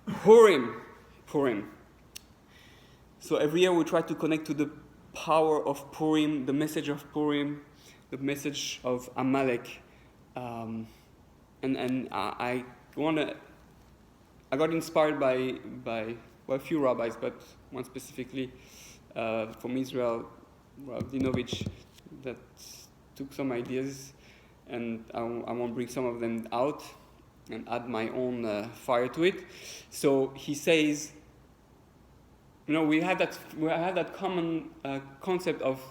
Purim. So every year we try to connect to the power of Purim, the message of Purim, the message of Amalek, and I got inspired by a few rabbis, but one specifically from Israel, Rav Dinovich, that took some ideas, and I want to bring some of them out and add my own fire to it. So he says, we have that common concept of,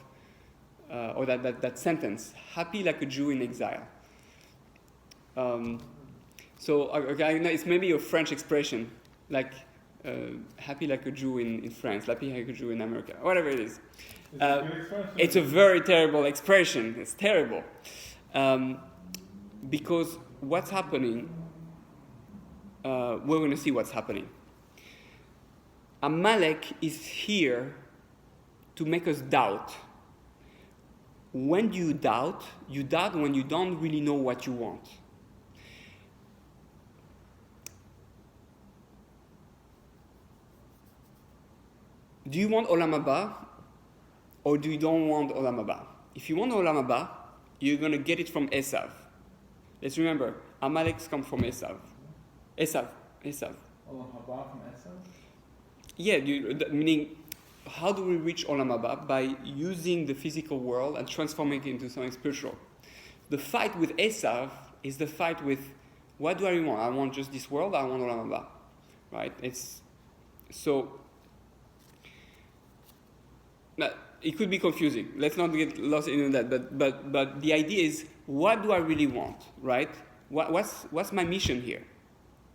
or that sentence, happy like a Jew in exile. So it's maybe a French expression, like happy like a Jew in France, happy like a Jew in America, whatever it is. It's a very terrible expression. It's terrible. Because what's happening, we're going to see what's happening. Amalek is here to make us doubt. When do you doubt? You doubt when you don't really know what you want. Do you want Olam Haba, or do you don't want Olam Haba? If you want Olam Haba, you're going to get it from Esav. Let's remember, Amalek's come from Esav. Esav. Olam Haba from Exile? Yeah, meaning, how do we reach Olam Haba? By using the physical world and transforming it into something spiritual. The fight with Esav is the fight with, what do I want? I want just this world, I want Olam Haba. Right? It could be confusing. Let's not get lost in that. But the idea is, what do I really want, right? What's my mission here?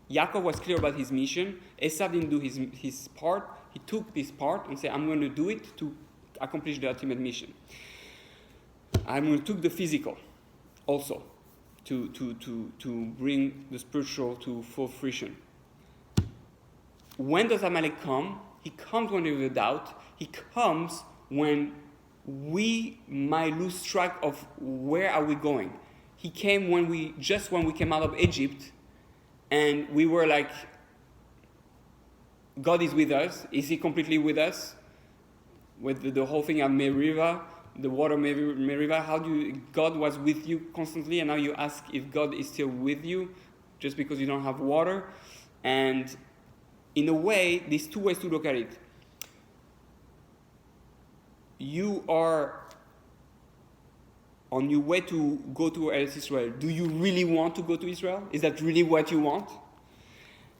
Yaakov was clear about his mission. Esav didn't do his part. He took this part and said, I'm going to do it to accomplish the ultimate mission. I'm going to take the physical also to bring the spiritual to full fruition. When does Amalek come? He comes when there's a doubt. He comes when we might lose track of where are we going. He came when we came out of Egypt, and we were like, God is with us. Is He completely with us? With the whole thing of Meriva, the water Meriva, God was with you constantly, and now you ask if God is still with you just because you don't have water. And in a way, there's two ways to look at it. You are on your way to go to Israel. Do you really want to go to Israel? Is that really what you want?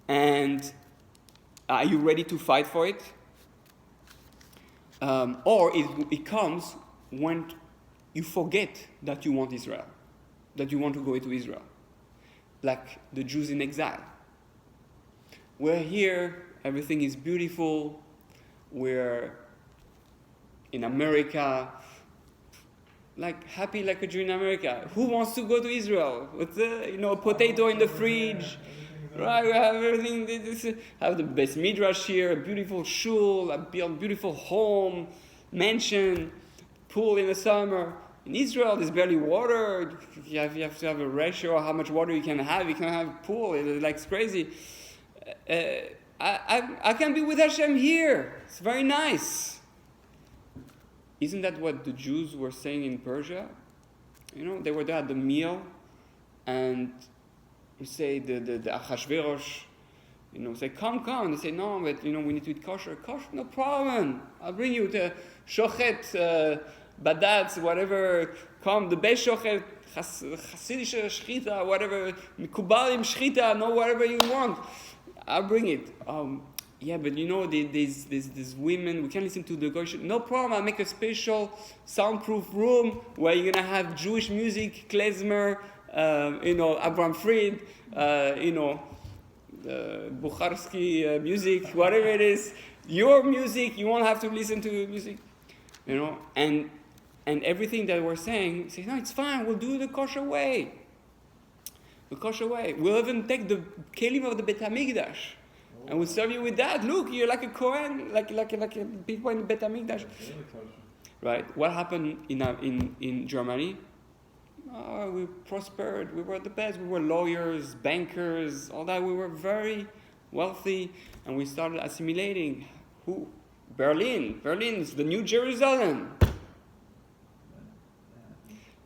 And are you ready to fight for it? Or it comes when you forget that you want Israel, that you want to go into Israel, like the Jews in exile. We're here, everything is beautiful, we're in America, like happy like a Jew in America. Who wants to go to Israel with potato in the fridge? Right, we have everything. Have the best midrash here, a beautiful shul, a beautiful home, mansion, pool in the summer. In Israel, there's barely water. You have to have a ratio of how much water you can have. You can have a pool. It's crazy. I can be with Hashem here. It's very nice. Isn't that what the Jews were saying in Persia? They were there at the meal, and we say the Achashverosh, say, come. They say, no, but, we need to eat kosher. Kosher, no problem. I'll bring you to Shochet, Badatz, whatever. Come, the Beis Shochet, Hasidische Shchita, whatever, Mikubalim Shchita, no, whatever you want. I'll bring it. Yeah, but there's women, we can listen to the Goyish. No problem, I'll make a special soundproof room where you're going to have Jewish music, klezmer, Abraham Fried, Bukharsky music, whatever it is. Your music, you won't have to listen to music. And everything that we're saying, say, no, it's fine, we'll do the kosher way. The kosher way. We'll even take the kelim of the Bet HaMikdash. And we'll serve you with that. Look, you're like a Kohen, like people in the Bet HaMikdash. Right? What happened in Germany? We prospered. We were the best. We were lawyers, bankers, all that. We were very wealthy, and we started assimilating. Who? Berlin. Berlin's the New Jerusalem.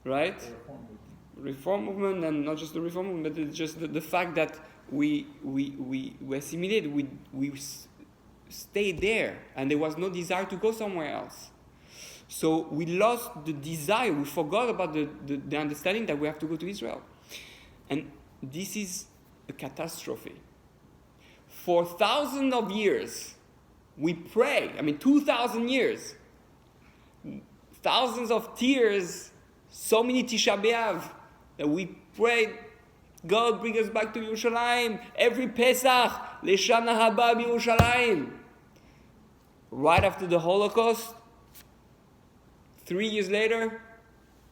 Right? The reform movement. Reform movement, and not just the reform movement, but it's just the fact that we assimilated, we stayed there, and there was no desire to go somewhere else. So we lost the desire, we forgot about the understanding that we have to go to Israel. And this is a catastrophe. For thousands of years, we pray, 2,000 years, thousands of tears, so many Tisha B'Av, that we prayed, God bring us back to Yerushalayim, every Pesach, Leshana Haba Yerushalayim. Right after the Holocaust, 3 years later,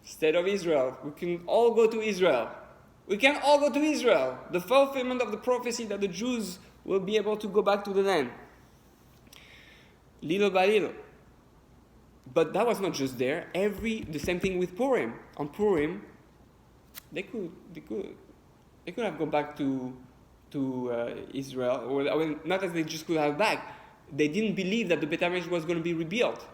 State of Israel. We can all go to Israel. We can all go to Israel. The fulfillment of the prophecy that the Jews will be able to go back to the land. Little by little. But that was not just there. The same thing with Purim. On Purim, they could have gone back to Israel, or not that they just could have back. They didn't believe that the Beit HaMikdash was going to be rebuilt,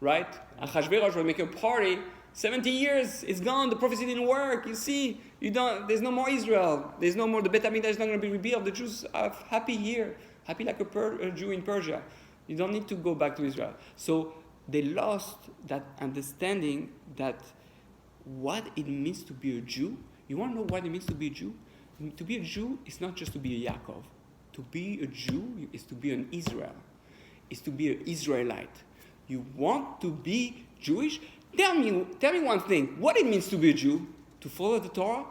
right? Achashverosh will make a party. 70 years, it's gone. The prophecy didn't work. You see, there's no more Israel. There's no more. The Beit HaMikdash is not going to be rebuilt. The Jews are happy here, happy like a Jew in Persia. You don't need to go back to Israel. So they lost that understanding that what it means to be a Jew. You want to know what it means to be a Jew? To be a Jew is not just to be a Yaakov. To be a Jew is to be an Israel. Is to be an Israelite. You want to be Jewish? Tell me one thing. What it means to be a Jew? To follow the Torah?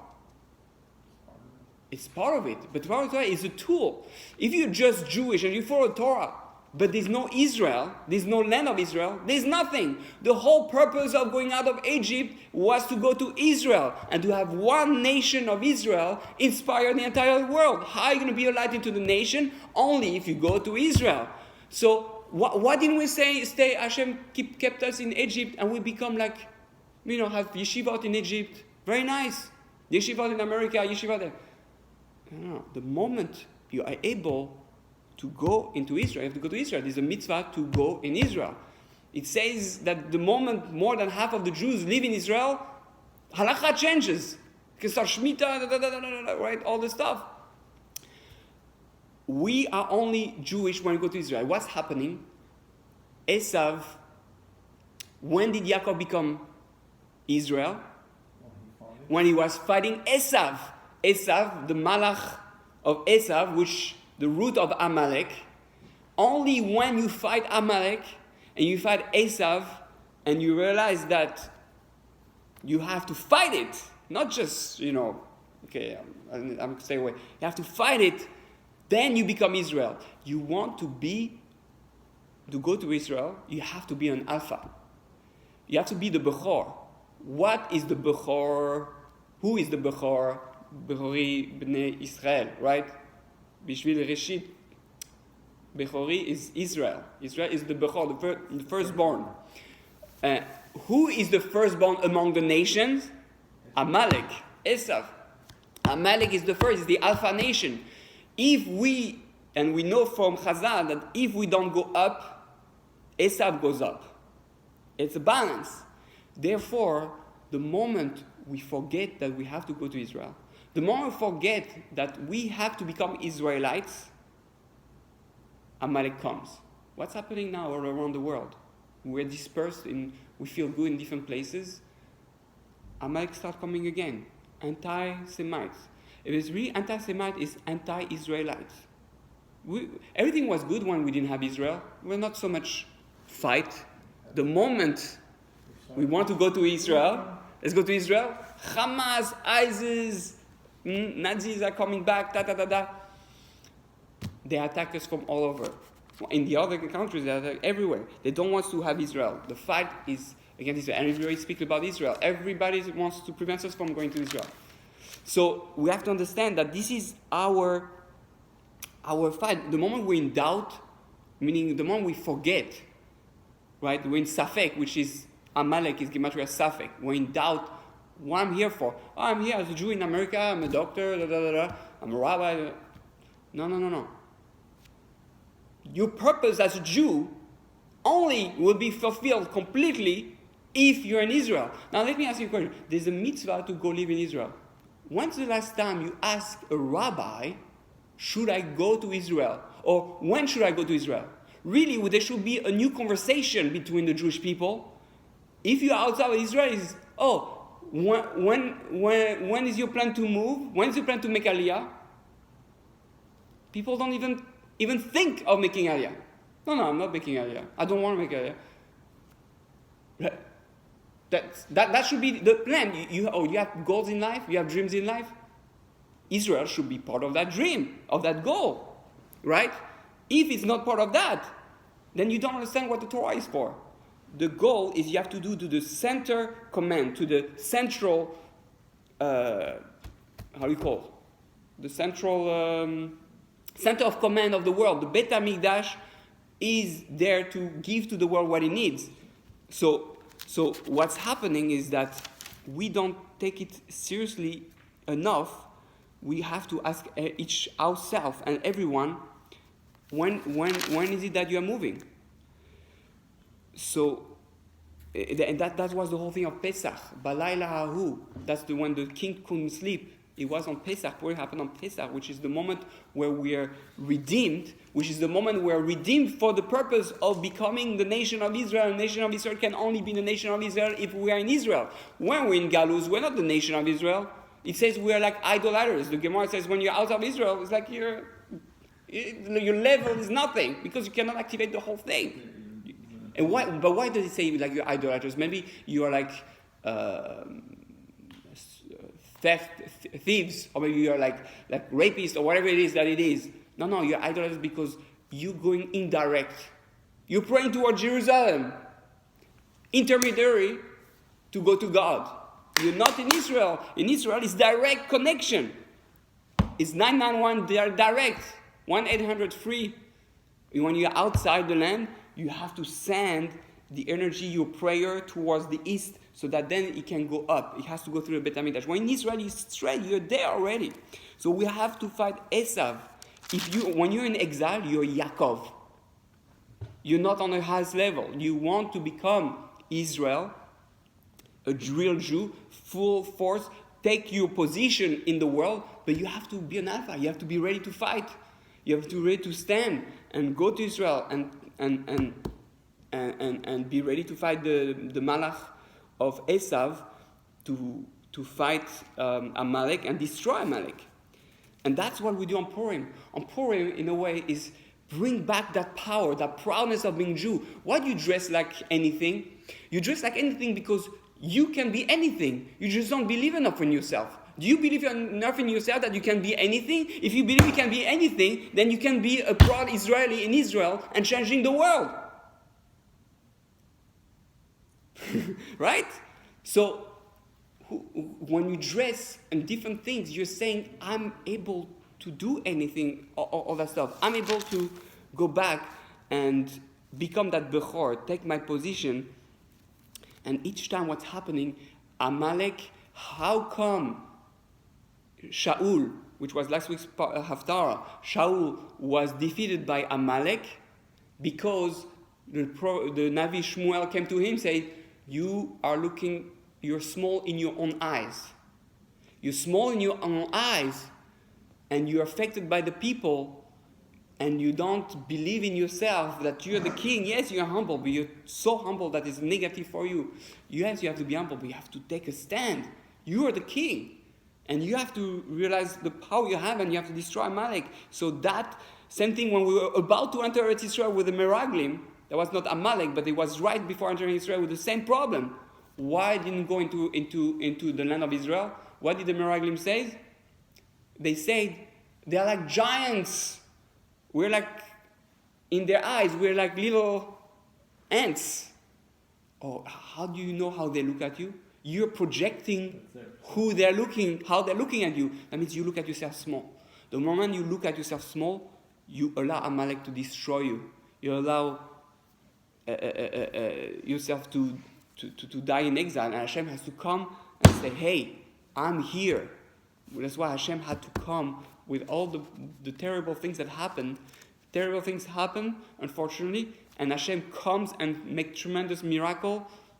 It's part of it. But the Torah is a tool. If you're just Jewish and you follow Torah, but there's no Israel, there's no land of Israel, there's nothing. The whole purpose of going out of Egypt was to go to Israel and to have one nation of Israel inspire the entire world. How are you going to be a light into the nation? Only if you go to Israel. So why didn't we stay, Hashem kept us in Egypt and we become like, have yeshivot in Egypt? Very nice. Yeshivot in America, yeshivot there. No. The moment you are able to go into Israel, you have to go to Israel. There's a mitzvah to go in Israel. It says that the moment more than half of the Jews live in Israel, halakha changes. You can start Shemitah, right? All this stuff. We are only Jewish when we go to Israel. What's happening? Esav, when did Yaakov become Israel? When he was fighting Esav. Esav, the malach of Esav, which the root of Amalek. Only when you fight Amalek and you fight Esav and you realize that you have to fight it, not just, okay, I'm staying away. You have to fight it, then you become Israel. You want to go to Israel, you have to be an alpha. You have to be the Bechor. What is the Bechor? Who is the Bechor? Bechori Bnei Israel, right? Bishvil Reshit. Bechori is Israel. Israel is the Bechor, the firstborn. Who is the firstborn among the nations? Amalek, Esav. Amalek is the first, is the Alpha nation. We know from Chazal that if we don't go up, Esav goes up. It's a balance. Therefore, the moment we forget that we have to go to Israel, the moment we forget that we have to become Israelites, Amalek comes. What's happening now all around the world? We're dispersed we feel good in different places. Amalek starts coming again. Anti-Semites. If it's really anti-Semite, it's anti-Israelites. Everything was good when we didn't have Israel. We're not so much fight. The moment we want to go to Israel, let's go to Israel. Hamas, ISIS, Nazis are coming back, They attack us from all over. In the other countries, they attack everywhere. They don't want to have Israel. The fight is against Israel. And everybody speaks about Israel. Everybody wants to prevent us from going to Israel. So we have to understand that this is our fight. The moment we're in doubt, meaning the moment we forget, right? We're in Safek, which is Amalek, is Gematria Safek. We're in doubt. What I'm here for? I'm here as a Jew in America. I'm a doctor. I'm a rabbi. No. your purpose as a Jew only will be fulfilled completely if you're in Israel. Now let me ask you a question. There's a mitzvah to go live in Israel. When's the last time you asked a rabbi, should I go to Israel? Or when should I go to Israel? Really, there should be a new conversation between the Jewish people. If you're outside of Israel, it's, when is your plan to move? When is your plan to make Aliyah? People don't even think of making Aliyah. No, I'm not making Aliyah. I don't want to make Aliyah. That should be the plan. You have goals in life, you have dreams in life. Israel should be part of that dream, of that goal, right? If it's not part of that, then you don't understand what the Torah is for. The goal is you have to do to the center command, to the central, the central center of command of the world. The Beit HaMikdash is there to give to the world what it needs. So what's happening is that we don't take it seriously enough. We have to ask each ourselves and everyone, when is it that you are moving? So, and that was the whole thing of Pesach. Balayla hahu. That's the when the king couldn't sleep. It was on Pesach. What happened on Pesach, which is the moment where we are redeemed, which is the moment we are redeemed for the purpose of becoming the nation of Israel. The nation of Israel can only be the nation of Israel if we are in Israel. When we're in Galus, we're not the nation of Israel. It says we are like idolaters. The Gemara says when you're out of Israel, it's like your level is nothing because you cannot activate the whole thing. And why? But why does it say like you're idolaters? Maybe you are like thieves, or maybe you are like rapists, or whatever it is that it is. No, you're idolaters because you're going indirect. You're praying toward Jerusalem, intermediary to go to God. You're not in Israel. In Israel, it's direct connection. It's 991. They are direct. 1-800 free. When you're outside the land, you have to send the energy, your prayer towards the east, so that then it can go up. It has to go through the Beit HaMikdash. When in Israel, you're straight. You're there already. So we have to fight Esav. When you're in exile, you're Yaakov. You're not on the highest level. You want to become Israel, a real Jew, full force, take your position in the world, but you have to be an alpha. You have to be ready to fight. You have to be ready to stand and go to Israel and be ready to fight the Malach of Esav to fight Amalek and destroy Amalek. And that's what we do on Purim. On Purim, in a way, is bring back that power, that proudness of being Jew. Why do you dress like anything? You dress like anything because you can be anything. You just don't believe enough in yourself. Do you believe enough in yourself that you can be anything? If you believe you can be anything, then you can be a proud Israeli in Israel and changing the world. Right? So, when you dress in different things, you're saying, I'm able to do anything, all that stuff. I'm able to go back and become that Bechor, take my position. And each time what's happening, Amalek, how come Shaul, which was last week's Haftarah, Shaul was defeated by Amalek because the Navi Shmuel came to him and said, you're small in your own eyes. You're small in your own eyes and you're affected by the people and you don't believe in yourself that you're the king. Yes, you're humble, but you're so humble that it's negative for you. Yes, you have to be humble, but you have to take a stand. You are the king. And you have to realize the power you have and you have to destroy Amalek. So that same thing when we were about to enter Israel with the Meraglim, that was not Amalek, but it was right before entering Israel with the same problem. Why didn't go into the land of Israel? What did the Meraglim say? They said, they're like giants. We're like, in their eyes, we're like little ants. Oh, how do you know how they look at you? You're projecting how they're looking at you. That means you look at yourself small. The moment you look at yourself small, you allow Amalek to destroy you. You allow yourself to die in exile. And Hashem has to come and say, hey, I'm here. That's why Hashem had to come with all the terrible things that happened, terrible things happen, unfortunately, and Hashem comes and makes tremendous miracle.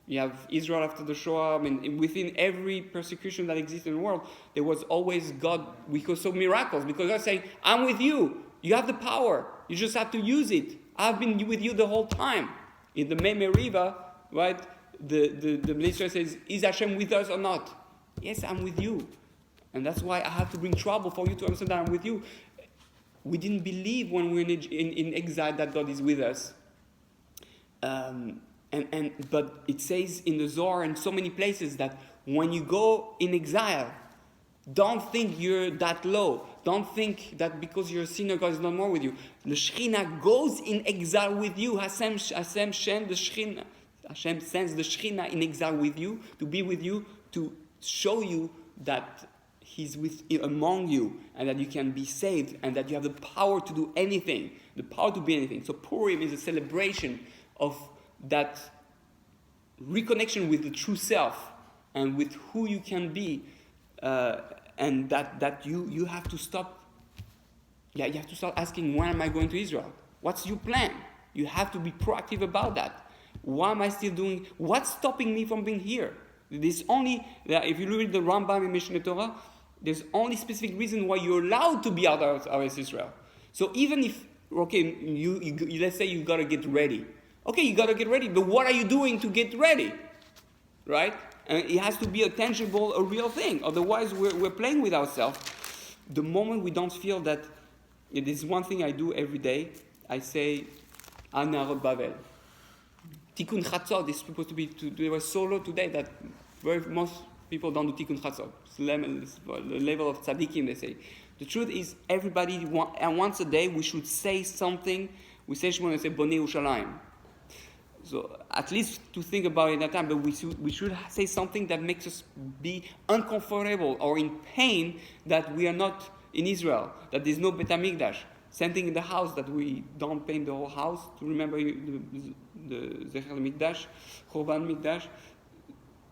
You have Israel after the Shoah. I mean, within every persecution that exists in the world, there was always God, because of miracles. Because God's saying, I'm with you. You have the power. You just have to use it. I've been with you the whole time. In the Mei Meriva, right, the minister says, is Hashem with us or not? Yes, I'm with you. And that's why I have to bring trouble for you to understand that I'm with you. We didn't believe when we were in exile that God is with us. But it says in the Zohar and so many places that when you go in exile, don't think you're that low. Don't think that because you're a sinner, God is not more with you. The Shekhinah goes in exile with you. Hashem sends the Shekhinah in exile with you, to be with you, to show you that He's among you, and that you can be saved, and that you have the power to do anything, the power to be anything. So Purim is a celebration of that reconnection with the true self and with who you can be, and that you have to stop. Yeah, you have to start asking, when am I going to Israel? What's your plan? You have to be proactive about that. Why am I still doing? What's stopping me from being here? There's only, if you read the Rambam in Mishneh Torah, there's only specific reason why you're allowed to be out of Israel. So even if, okay, you let's say you got to get ready. Okay, you got to get ready, but what are you doing to get ready? Right? And it has to be a tangible, a real thing. Otherwise, we're playing with ourselves. The moment we don't feel that, this is one thing I do every day. I say, Al Narod Bavel. Tikkun Chatzot is supposed to be, there was solo today that most people don't do Tikkun Chatzot. It's the level of tzaddikim, they say. The truth is, everybody, once a day, we should say something. We say Shemona and say, Bonei Yerushalayim. So at least to think about it at that time, but we should say something that makes us be uncomfortable or in pain that we are not in Israel, that there's no Bet HaMikdash. Same thing in the house, that we don't paint the whole house to remember the Zecher Mikdash, Chorban Mikdash.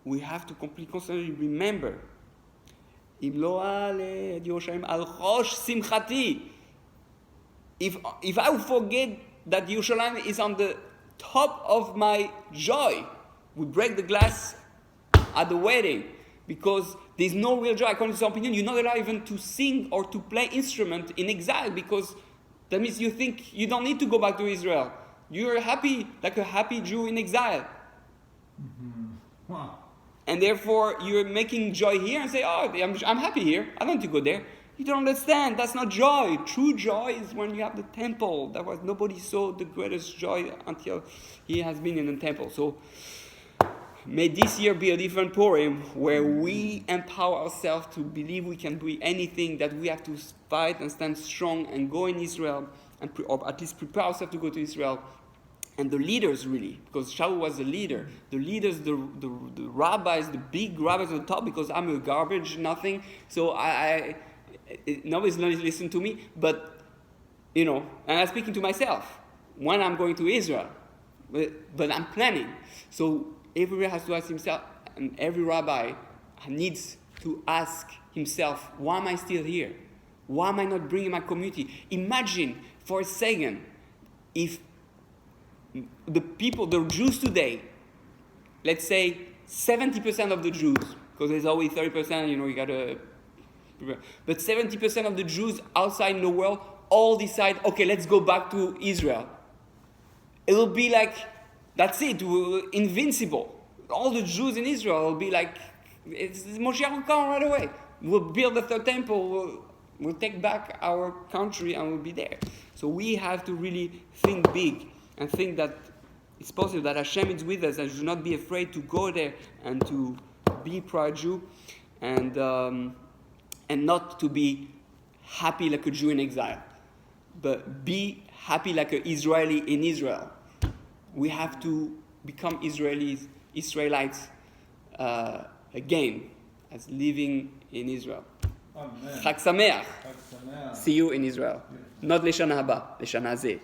We have to constantly remember. Im lo ale et Yerushalayim al chosh simchati. If I forget that Yerushalayim is on the top of my joy, we break the glass at the wedding because there's no real joy. According to some opinion, you're not allowed even to sing or to play instrument in exile, because that means you think you don't need to go back to Israel. You're happy, like a happy Jew in exile. Mm-hmm. Wow. And therefore, you're making joy here and say, oh, I'm happy here. I don't need to go there. You don't understand. That's not joy. True joy is when you have the temple. That was, nobody saw the greatest joy until he has been in the temple. So may this year be a different Purim, where we empower ourselves to believe we can do anything, that we have to fight and stand strong and go in Israel, or at least prepare ourselves to go to Israel. And the leaders, really, because Shaul was the leader. The leaders, the rabbis, the big rabbis on the top, because I'm a garbage, nothing. So nobody's going to listen to me. But, and I'm speaking to myself when I'm going to Israel. But I'm planning. So everybody has to ask himself, and every rabbi needs to ask himself, why am I still here? Why am I not bringing my community? Imagine for a second if the people, the Jews today, let's say 70% of the Jews, because there's always 30%, you gotta, but 70% of the Jews outside in the world all decide, okay, let's go back to Israel. It'll be like, that's it, we're invincible. All the Jews in Israel will be like, it's Moshiach will come right away. We'll build the third temple, we'll take back our country and we'll be there. So we have to really think big and think that it's possible, that Hashem is with us, and should not be afraid to go there and to be proud Jew, and not to be happy like a Jew in exile, but be happy like an Israeli in Israel. We have to become Israelites again, as living in Israel. Amen. Chag Sameach. Chag Sameach. See you in Israel. Not Leshana Haba, Leshana Zeh.